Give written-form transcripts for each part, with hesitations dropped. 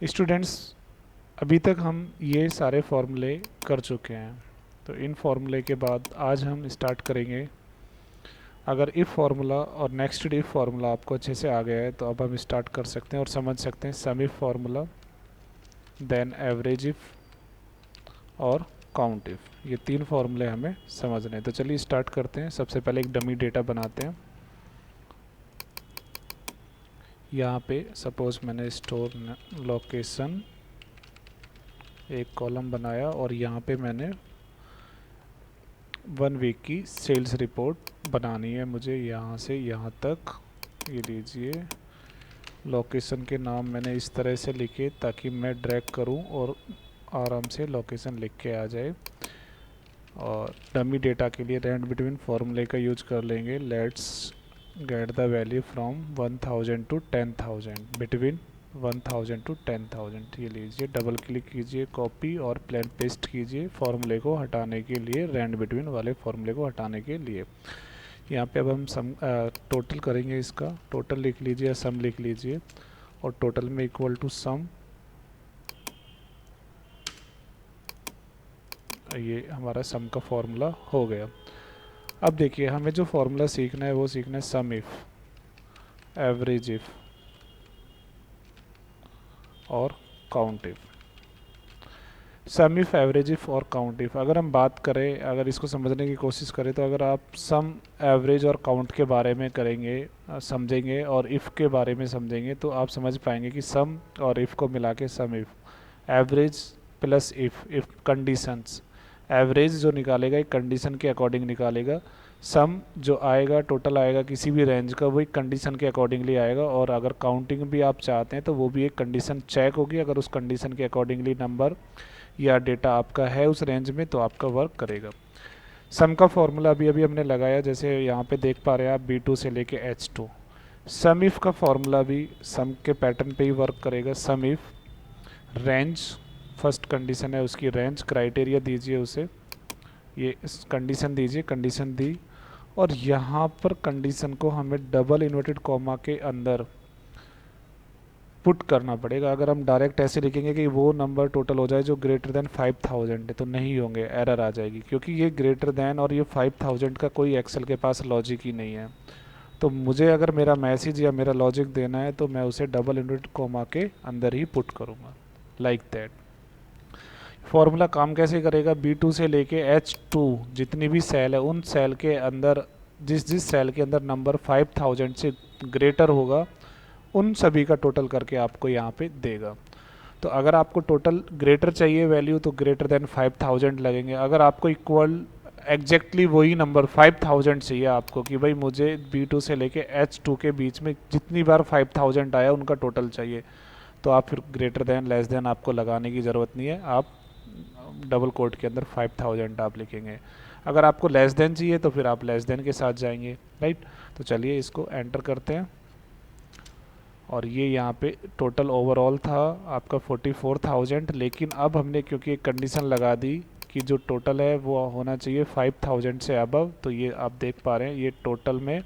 Students, अभी तक हम ये सारे फॉर्मूले कर चुके हैं। तो इन फॉर्मूले के बाद आज हम स्टार्ट करेंगे। अगर इफ़ फार्मूला और नेक्स्ट इफ़ फार्मूला आपको अच्छे से आ गया है तो अब हम स्टार्ट कर सकते हैं और समझ सकते हैं sum if formula, then average if और काउंट इफ़। ये तीन फार्मूले हमें समझने हैं। तो चलिए स्टार्ट करते हैं। सबसे पहले एक डमी डेटा बनाते हैं। यहाँ पे सपोज मैंने स्टोर लोकेशन एक कॉलम बनाया और यहाँ पे मैंने 1 वीक की सेल्स रिपोर्ट बनानी है मुझे यहाँ से यहाँ तक। ये लीजिए, लोकेशन के नाम मैंने इस तरह से लिखे ताकि मैं ड्रैग करूं और आराम से लोकेशन लिख के आ जाए। और डमी डेटा के लिए रेंज बिटवीन फार्मूले का यूज कर लेंगे। Let's get the value from 1000 to 10,000, between 1000 to 10,000। ये लीजिए, डबल क्लिक कीजिए, कॉपी और प्लेन पेस्ट कीजिए फार्मूले को हटाने के लिए, रेंज बिटवीन वाले फार्मूले को हटाने के लिए। यहाँ पे अब हम सम टोटल करेंगे। इसका टोटल लिख लीजिए या सम लिख लीजिए, और टोटल में इक्वल टू सम। ये हमारा सम का फॉर्मूला हो गया। अब देखिए, हमें जो फॉर्मूला सीखना है वो सीखना है सम इफ़, एवरेज इफ़ और count if. Some if, average if और काउंट इफ़ अगर हम बात करें, अगर इसको समझने की कोशिश करें तो अगर आप सम, एवरेज और काउंट के बारे में करेंगे, समझेंगे और इफ़ के बारे में समझेंगे तो आप समझ पाएंगे कि सम और इफ़ को मिला के सम if. Average plus if conditions. Average जो निकालेगा एक कंडीशन के अकॉर्डिंग निकालेगा। सम जो आएगा, टोटल आएगा किसी भी रेंज का, वो एक कंडीशन के अकॉर्डिंगली आएगा। और अगर काउंटिंग भी आप चाहते हैं तो वो भी एक कंडीशन चेक होगी। अगर उस कंडीशन के अकॉर्डिंगली नंबर या डेटा आपका है उस रेंज में तो आपका वर्क करेगा। सम का फॉर्मूला अभी अभी हमने लगाया, जैसे यहाँ पे देख पा रहे हैं आप, B2 से लेके H2। सम इफ़ का फॉर्मूला भी सम के पैटर्न पे ही वर्क करेगा। सम इफ़ रेंज, फर्स्ट कंडीशन है उसकी रेंज, क्राइटेरिया दीजिए उसे, ये कंडीशन दीजिए, कंडीशन दी, और यहाँ पर कंडीशन को हमें डबल इन्वर्टेड कॉमा के अंदर पुट करना पड़ेगा। अगर हम डायरेक्ट ऐसे लिखेंगे कि वो नंबर टोटल हो जाए जो ग्रेटर देन 5000 है तो नहीं होंगे, एरर आ जाएगी, क्योंकि ये ग्रेटर देन और ये 5000 का कोई एक्सेल के पास लॉजिक ही नहीं है। तो मुझे अगर मेरा मैसेज या मेरा लॉजिक देना है तो मैं उसे डबल इन्वर्टेड कॉमा के अंदर ही पुट करूँगा, लाइक दैट। फॉर्मूला काम कैसे करेगा, B2 से लेके H2 जितनी भी सेल है उन सेल के अंदर, जिस जिस सेल के अंदर नंबर 5000 से ग्रेटर होगा उन सभी का टोटल करके आपको यहाँ पे देगा। तो अगर आपको टोटल ग्रेटर चाहिए वैल्यू तो ग्रेटर देन 5000 लगेंगे। अगर आपको इक्वल एग्जैक्टली वही नंबर 5000 चाहिए आपको कि भाई मुझे B2 से लेके H2 के बीच में जितनी बार 5000 आया उनका टोटल चाहिए, तो आप फिर ग्रेटर देन लेस देन आपको लगाने की ज़रूरत नहीं है, आप डबल कोट के अंदर 5000 आप लिखेंगे। अगर आपको लेस देन चाहिए तो फिर आप लेस देन के साथ जाएंगे, राइट। तो चलिए इसको एंटर करते हैं। और ये यहाँ पे टोटल ओवरऑल था आपका 44,000, लेकिन अब हमने क्योंकि एक कंडीशन लगा दी कि जो टोटल है वो होना चाहिए 5000 से अबव, तो ये आप देख पा रहे हैं ये टोटल में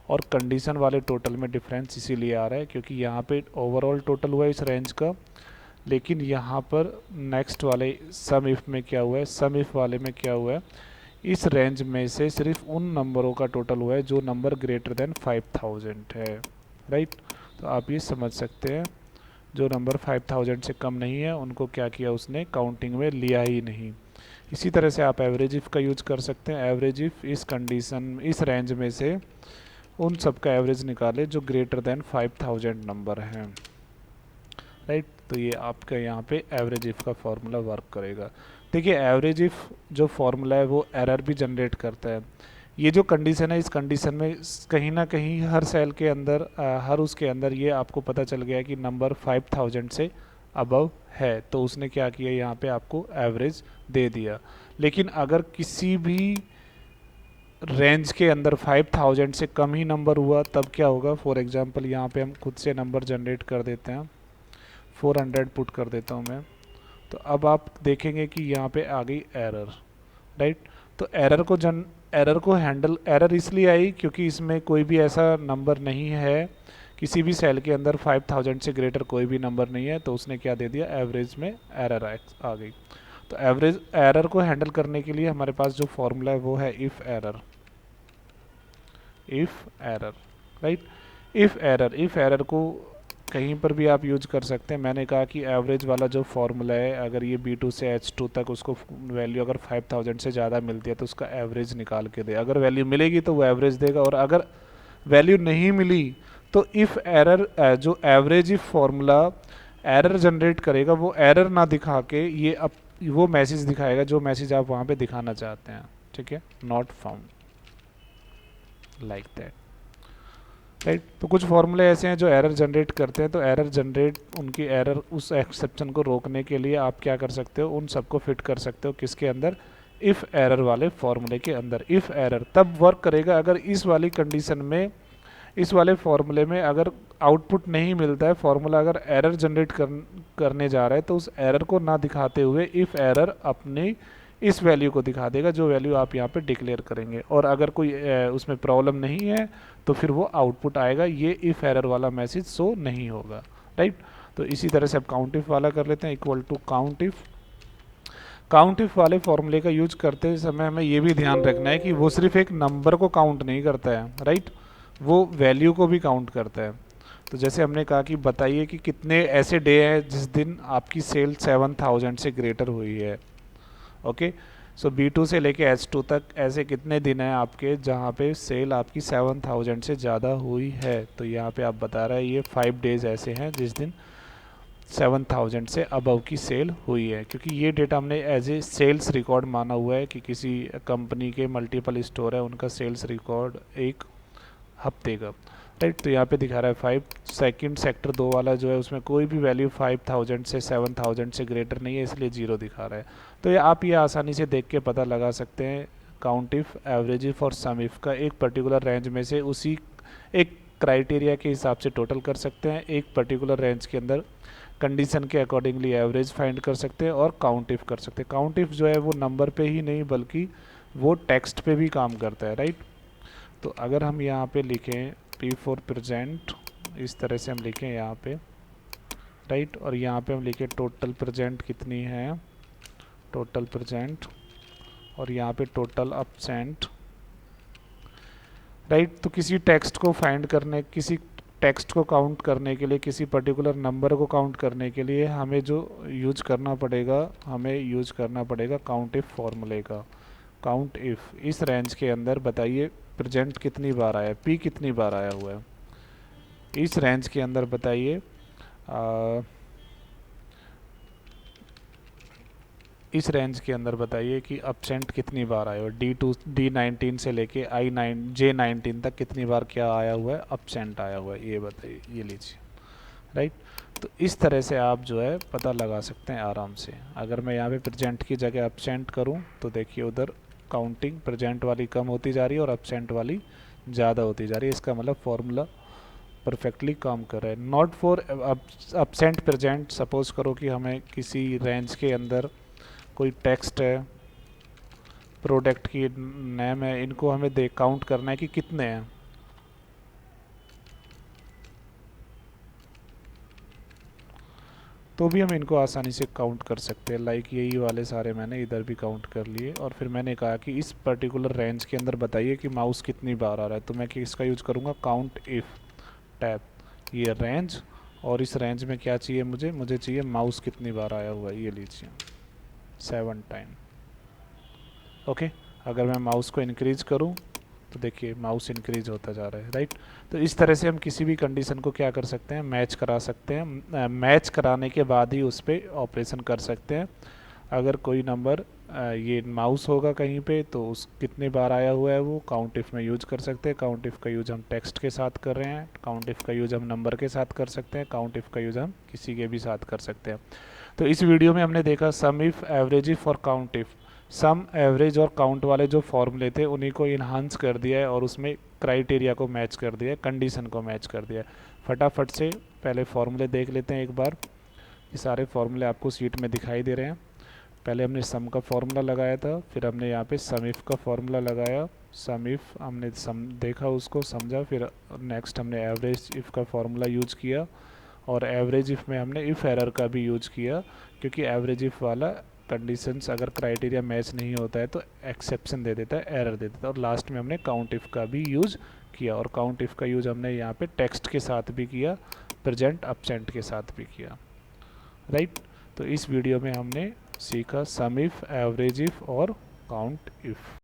और कंडीशन वाले टोटल में डिफरेंस इसीलिए आ रहा है क्योंकि यहाँ पे ओवरऑल टोटल हुआ है इस रेंज का, लेकिन यहाँ पर नेक्स्ट वाले सम इफ़ में क्या हुआ है, सम इफ़ वाले में क्या हुआ है, इस रेंज में से सिर्फ उन नंबरों का टोटल हुआ है जो नंबर ग्रेटर देन 5000 है, राइट। तो आप ये समझ सकते हैं जो नंबर 5000 से कम नहीं है उनको क्या किया उसने, काउंटिंग में लिया ही नहीं। इसी तरह से आप एवरेज इफ़ का यूज कर सकते हैं। एवरेज इफ़ इस कंडीशन, इस रेंज में से उन सब का एवरेज निकाले जो ग्रेटर देन 5000 नंबर हैं, राइट। तो ये आपका यहाँ पे एवरेज इफ़ का फॉर्मूला वर्क करेगा। देखिए, एवरेज इफ़ जो फॉर्मूला है वो एरर भी जनरेट करता है। ये जो कंडीशन है इस कंडीशन में कहीं ना कहीं हर सेल के अंदर, हर उसके अंदर ये आपको पता चल गया कि नंबर 5000 से अबव है, तो उसने क्या किया यहाँ पे आपको एवरेज दे दिया। लेकिन अगर किसी भी रेंज के अंदर 5000 से कम ही नंबर हुआ तब क्या होगा। फॉर एग्जांपल यहाँ पे हम खुद से नंबर जनरेट कर देते हैं, 400 पुट कर देता हूँ मैं। तो अब आप देखेंगे कि यहाँ पे आ गई एरर, राइट। तो एरर को हैंडल, एरर इसलिए आई क्योंकि इसमें कोई भी ऐसा नंबर नहीं है किसी भी सेल के अंदर 5000 से ग्रेटर कोई भी नंबर नहीं है, तो उसने क्या दे दिया, एवरेज में एरर आ गई। तो एवरेज एरर को हैंडल करने के लिए हमारे पास जो फॉर्मूला है वो है if error, right. If error को कहीं पर भी आप यूज कर सकते हैं। मैंने कहा कि एवरेज वाला जो फॉर्मूला है, अगर ये B2 से H2 तक उसको वैल्यू अगर 5000 से ज़्यादा मिलती है तो उसका एवरेज निकाल के दे। अगर वैल्यू मिलेगी तो वो एवरेज देगा, और अगर वैल्यू नहीं मिली तो इफ़ एरर जो average if formula error generate करेगा, वो एरर ना दिखा के ये वो मैसेज दिखाएगा जो मैसेज आप वहाँ पे दिखाना चाहते हैं, ठीक है, not found, like that, right. तो कुछ फॉर्मूले ऐसे हैं जो एरर जनरेट करते हैं, तो एरर जनरेट उनकी एरर उस एक्सेप्शन को रोकने के लिए आप क्या कर सकते हो, उन सबको फिट कर सकते हो किसके अंदर, इफ़ एरर वाले फॉर्मूले के अंदर। इफ़ एरर तब वर्क करेगा अगर इस वाली कंडीशन में, इस वाले फॉर्मूले में अगर आउटपुट नहीं मिलता है, फॉर्मूला अगर एरर जनरेट करने जा रहा है, तो उस एरर को ना दिखाते हुए इफ़ एरर अपनी इस वैल्यू को दिखा देगा जो वैल्यू आप यहाँ पे डिक्लेयर करेंगे। और अगर कोई उसमें प्रॉब्लम नहीं है तो फिर वो आउटपुट आएगा, ये इफ़ एरर वाला मैसेज शो नहीं होगा, राइट। तो इसी तरह से अब काउंट इफ वाला कर लेते हैं, equal to count if. Count if वाले फॉर्मूले का यूज करते समय हमें ये भी ध्यान रखना है कि वो सिर्फ एक नंबर को काउंट नहीं करता है, राइट, वो वैल्यू को भी काउंट करता है। तो जैसे हमने कहा कि बताइए कि कितने ऐसे डे हैं जिस दिन आपकी सेल 7000 से ग्रेटर हुई है, ओके। सो B2 से लेके H2 तक ऐसे कितने दिन हैं आपके जहाँ पे सेल आपकी 7000 से ज़्यादा हुई है। तो यहाँ पे आप बता रहे हैं ये 5 डेज ऐसे हैं जिस दिन 7000 से अबव की सेल हुई है, क्योंकि ये डेटा हमने एज ए सेल्स रिकॉर्ड माना हुआ है कि किसी कंपनी के मल्टीपल स्टोर है उनका सेल्स रिकॉर्ड एक हफ्ते का, राइट। तो यहाँ पे दिखा रहा है 5। सेकंड सेक्टर 2 वाला जो है उसमें कोई भी वैल्यू 5000 से 7000 से ग्रेटर नहीं है, इसलिए 0 दिखा रहा है। तो आप ये आसानी से देख के पता लगा सकते हैं काउंट इफ, एवरेज इफ और सम इफ का एक पर्टिकुलर रेंज में से उसी एक क्राइटेरिया के हिसाब से टोटल कर सकते हैं, एक पर्टिकुलर रेंज के अंदर कंडीशन के अकॉर्डिंगली एवरेज फाइंड कर सकते हैं और काउंट इफ कर सकते हैं। काउंट इफ जो है वो नंबर पे ही नहीं बल्कि वो टेक्स्ट पे भी काम करता है, राइट। तो अगर हम यहाँ पे लिखें P4 प्रेजेंट, इस तरह से हम लिखें यहाँ पे, राइट, और यहाँ पे हम लिखें टोटल प्रेजेंट कितनी है, टोटल प्रेजेंट, और यहाँ पे टोटल अपसेंट, राइट। तो किसी टेक्स्ट को फाइंड करने, किसी टेक्स्ट को काउंट करने के लिए, किसी पर्टिकुलर नंबर को काउंट करने के लिए हमें जो यूज करना पड़ेगा, हमें यूज करना पड़ेगा काउंट इफ फॉर्मूले का। काउंट इफ इस रेंज के अंदर बताइए प्रेजेंट कितनी बार आया, P कितनी बार आया हुआ है, इस रेंज के अंदर बताइए इस रेंज के अंदर बताइए कि अपसेंट कितनी बार आया हुआ है, D19 से लेके J19 तक कितनी बार क्या आया हुआ है, अपसेंट आया हुआ है, ये बताइए, ये लीजिए, राइट। तो इस तरह से आप जो है पता लगा सकते हैं आराम से। अगर मैं यहाँ पे प्रेजेंट की जगह अपसेंट करूँ तो देखिए उधर काउंटिंग प्रेजेंट वाली कम होती जा रही है और अपसेंट वाली ज़्यादा होती जा रही है, इसका मतलब फॉर्मूला परफेक्टली काम कर रहा है। Not for absent present, suppose करो कि हमें किसी रेंज के अंदर कोई टेक्स्ट है, प्रोडक्ट की नेम है, इनको हमें काउंट करना है कि कितने हैं, तो भी हम इनको आसानी से काउंट कर सकते हैं। लाइक यही वाले सारे मैंने इधर भी काउंट कर लिए, और फिर मैंने कहा कि इस पर्टिकुलर रेंज के अंदर बताइए कि माउस कितनी बार आ रहा है, तो मैं इसका यूज़ करूँगा काउंट इफ़ टैब, ये रेंज, और इस रेंज में क्या चाहिए मुझे चाहिए माउस कितनी बार आया हुआ है, ये लीजिए 7 टाइम, ओके। अगर मैं माउस को इंक्रीज करूँ तो देखिए माउस इंक्रीज होता जा रहा है, राइट। तो इस तरह से हम किसी भी कंडीशन को क्या कर सकते हैं, मैच करा सकते हैं। मैच कराने के बाद ही उस पर ऑपरेशन कर सकते हैं। अगर कोई नंबर ये माउस होगा कहीं पे तो उस कितने बार आया हुआ है वो काउंट इफ में यूज कर सकते हैं। काउंट इफ का यूज हम टेक्स्ट के साथ कर रहे हैं, काउंट इफ का यूज हम नंबर के साथ कर सकते हैं, काउंट इफ का यूज हम किसी के भी साथ कर सकते हैं। तो इस वीडियो में हमने देखा सम इफ, एवरेज इफ और काउंट इफ। सम, एवरेज और काउंट वाले जो फॉर्मूले थे उन्हीं को इन्हांस कर दिया है और उसमें क्राइटेरिया को मैच कर दिया है, कंडीशन को मैच कर दिया है। फटाफट से पहले फॉर्मूले देख लेते हैं एक बार। ये सारे फॉर्मूले आपको शीट में दिखाई दे रहे हैं। पहले हमने सम का फॉर्मूला लगाया था, फिर हमने यहाँ पे सम इफ का फॉर्मूला लगाया, सम इफ़ हमने देखा, उसको समझा, फिर नेक्स्ट हमने एवरेज इफ़ का फॉर्मूला यूज किया, और एवरेज इफ़ में हमने इफ़ एरर का भी यूज किया, क्योंकि एवरेज इफ़ वाला कंडीशंस अगर क्राइटेरिया मैच नहीं होता है तो एक्सेप्शन दे देता है, एरर दे देता है। और लास्ट में हमने काउंट इफ़ का भी यूज़ किया, और काउंट इफ़ का यूज़ हमने यहाँ पे टेक्स्ट के साथ भी किया, प्रेजेंट अब्सेंट के साथ भी किया, राइट। तो इस वीडियो में हमने सीखा सम इफ़, एवरेज इफ़ और काउंट इफ़।